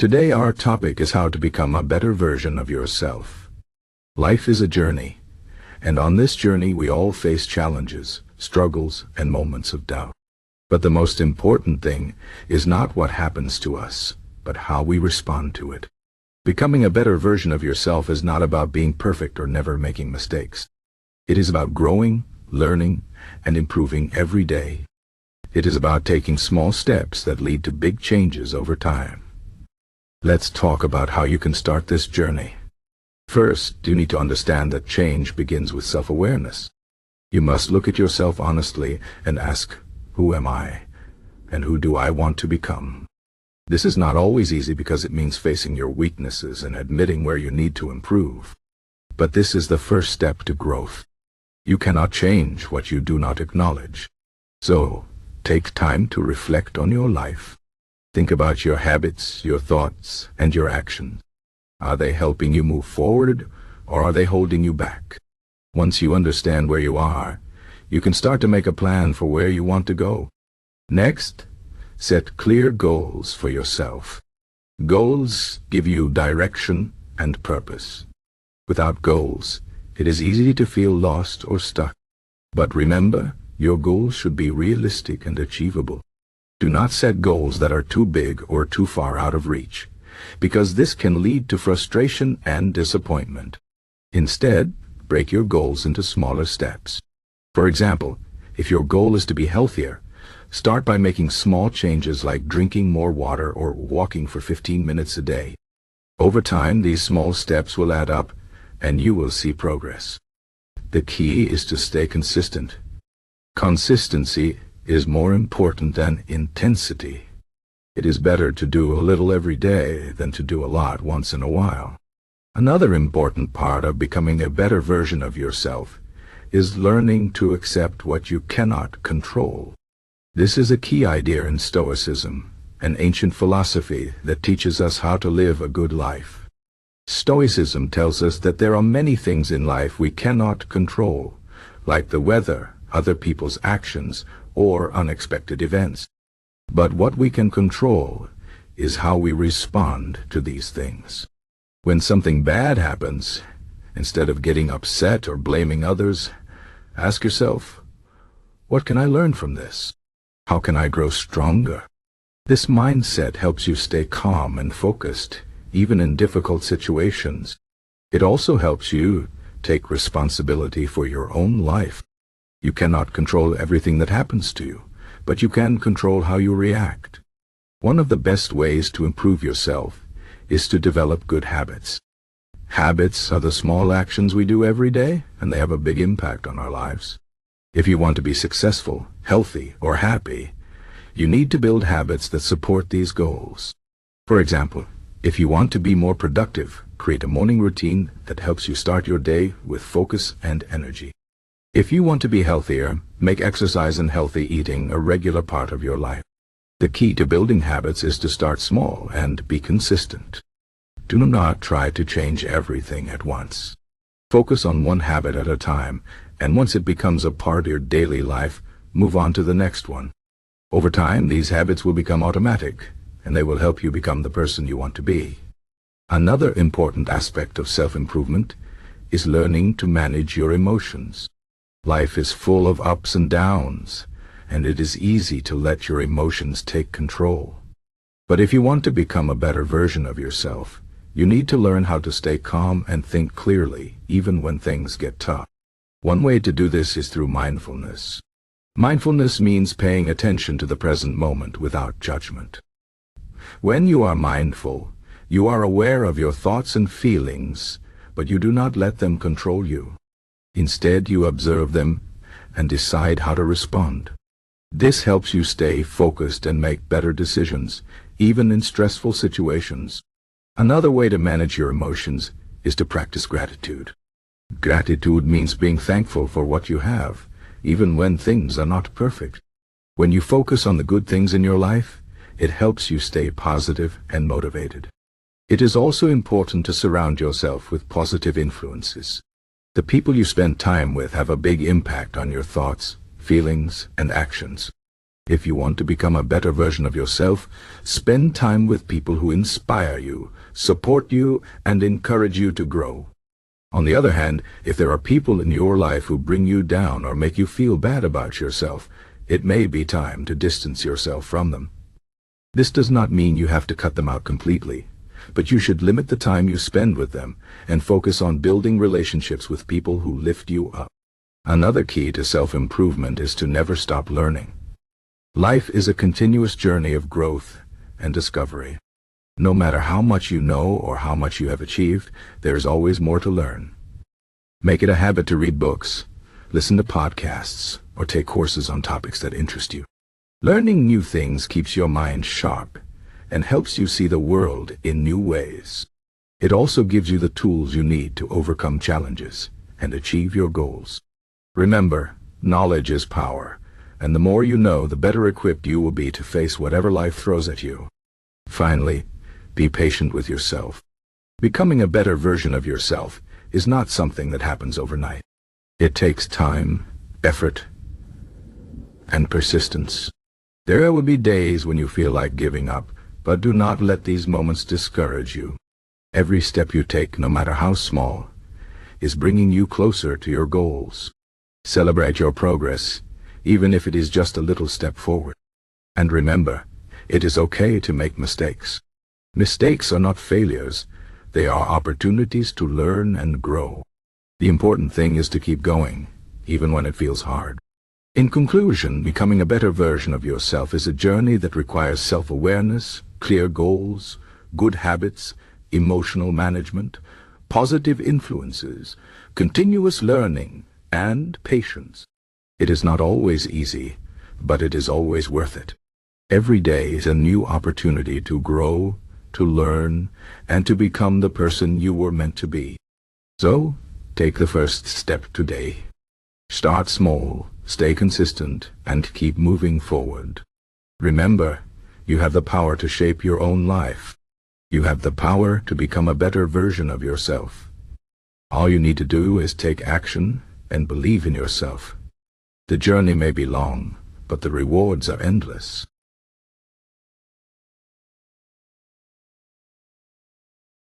Today our topic is how to become a better version of yourself. Life is a journey, and on this journey we all face challenges, struggles, and moments of doubt. But the most important thing is not what happens to us, but how we respond to it. Becoming a better version of yourself is not about being perfect or never making mistakes. It is about growing, learning, and improving every day. It is about taking small steps that lead to big changes over time. Let's talk about how you can start this journey. First, you need to understand that change begins with self-awareness. You must look at yourself honestly and ask, who am I? And who do I want to become? This is not always easy because it means facing your weaknesses and admitting where you need to improve. But this is the first step to growth. You cannot change what you do not acknowledge. So, take time to reflect on your life. Think about your habits, your thoughts, and your actions. Are they helping you move forward, or are they holding you back? Once you understand where you are, you can start to make a plan for where you want to go. Next, set clear goals for yourself. Goals give you direction and purpose. Without goals, it is easy to feel lost or stuck. But remember, your goals should be realistic and achievable. Do not set goals that are too big or too far out of reach, because this can lead to frustration and disappointment. Instead, break your goals into smaller steps. For example, if your goal is to be healthier, start by making small changes like drinking more water or walking for 15 minutes a day. Over time, these small steps will add up, and you will see progress. The key is to stay consistent. Consistency is more important than intensity. It is better to do a little every day than to do a lot once in a while. Another important part of becoming a better version of yourself is learning to accept what you cannot control. This is a key idea in Stoicism, an ancient philosophy that teaches us how to live a good life. Stoicism tells us that there are many things in life we cannot control, like the weather, other people's actions, or unexpected events. But what we can control is how we respond to these things. When something bad happens, instead of getting upset or blaming others, ask yourself, what can I learn from this? How can I grow stronger? This mindset helps you stay calm and focused, even in difficult situations. It also helps you take responsibility for your own life. You cannot control everything that happens to you, but you can control how you react. One of the best ways to improve yourself is to develop good habits. Habits are the small actions we do every day, and they have a big impact on our lives. If you want to be successful, healthy, or happy, you need to build habits that support these goals. For example, if you want to be more productive, create a morning routine that helps you start your day with focus and energy. If you want to be healthier, make exercise and healthy eating a regular part of your life. The key to building habits is to start small and be consistent. Do not try to change everything at once. Focus on one habit at a time, and once it becomes a part of your daily life, move on to the next one. Over time, these habits will become automatic, and they will help you become the person you want to be. Another important aspect of self-improvement is learning to manage your emotions. Life is full of ups and downs, and it is easy to let your emotions take control. But if you want to become a better version of yourself, you need to learn how to stay calm and think clearly, even when things get tough. One way to do this is through mindfulness. Mindfulness means paying attention to the present moment without judgment. When you are mindful, you are aware of your thoughts and feelings, but you do not let them control you. Instead, you observe them and decide how to respond. This helps you stay focused and make better decisions, even in stressful situations. Another way to manage your emotions is to practice gratitude. Gratitude means being thankful for what you have, even when things are not perfect. When you focus on the good things in your life, it helps you stay positive and motivated. It is also important to surround yourself with positive influences. The people you spend time with have a big impact on your thoughts, feelings, and actions. If you want to become a better version of yourself, spend time with people who inspire you, support you, and encourage you to grow. On the other hand, if there are people in your life who bring you down or make you feel bad about yourself, it may be time to distance yourself from them. This does not mean you have to cut them out completely, but you should limit the time you spend with them and focus on building relationships with people who lift you up. Another key to self-improvement is to never stop learning. Life is a continuous journey of growth and discovery. No matter how much you know or how much you have achieved, there is always more to learn. Make it a habit to read books, listen to podcasts, or take courses on topics that interest you. Learning new things keeps your mind sharp and helps you see the world in new ways. It also gives you the tools you need to overcome challenges and achieve your goals. Remember, knowledge is power, and the more you know, the better equipped you will be to face whatever life throws at you. Finally, be patient with yourself. Becoming a better version of yourself is not something that happens overnight. It takes time, effort, and persistence. There will be days when you feel like giving up, but do not let these moments discourage you. Every step you take, no matter how small, is bringing you closer to your goals. Celebrate your progress, even if it is just a little step forward. And remember, it is okay to make mistakes. Mistakes are not failures, they are opportunities to learn and grow. The important thing is to keep going, even when it feels hard. In conclusion, becoming a better version of yourself is a journey that requires self-awareness, clear goals, good habits, emotional management, positive influences, continuous learning, and patience. It is not always easy, but it is always worth it. Every day is a new opportunity to grow, to learn, and to become the person you were meant to be. So, take the first step today. Start small, stay consistent, and keep moving forward. Remember, you have the power to shape your own life. You have the power to become a better version of yourself. All you need to do is take action and believe in yourself. The journey may be long, but the rewards are endless.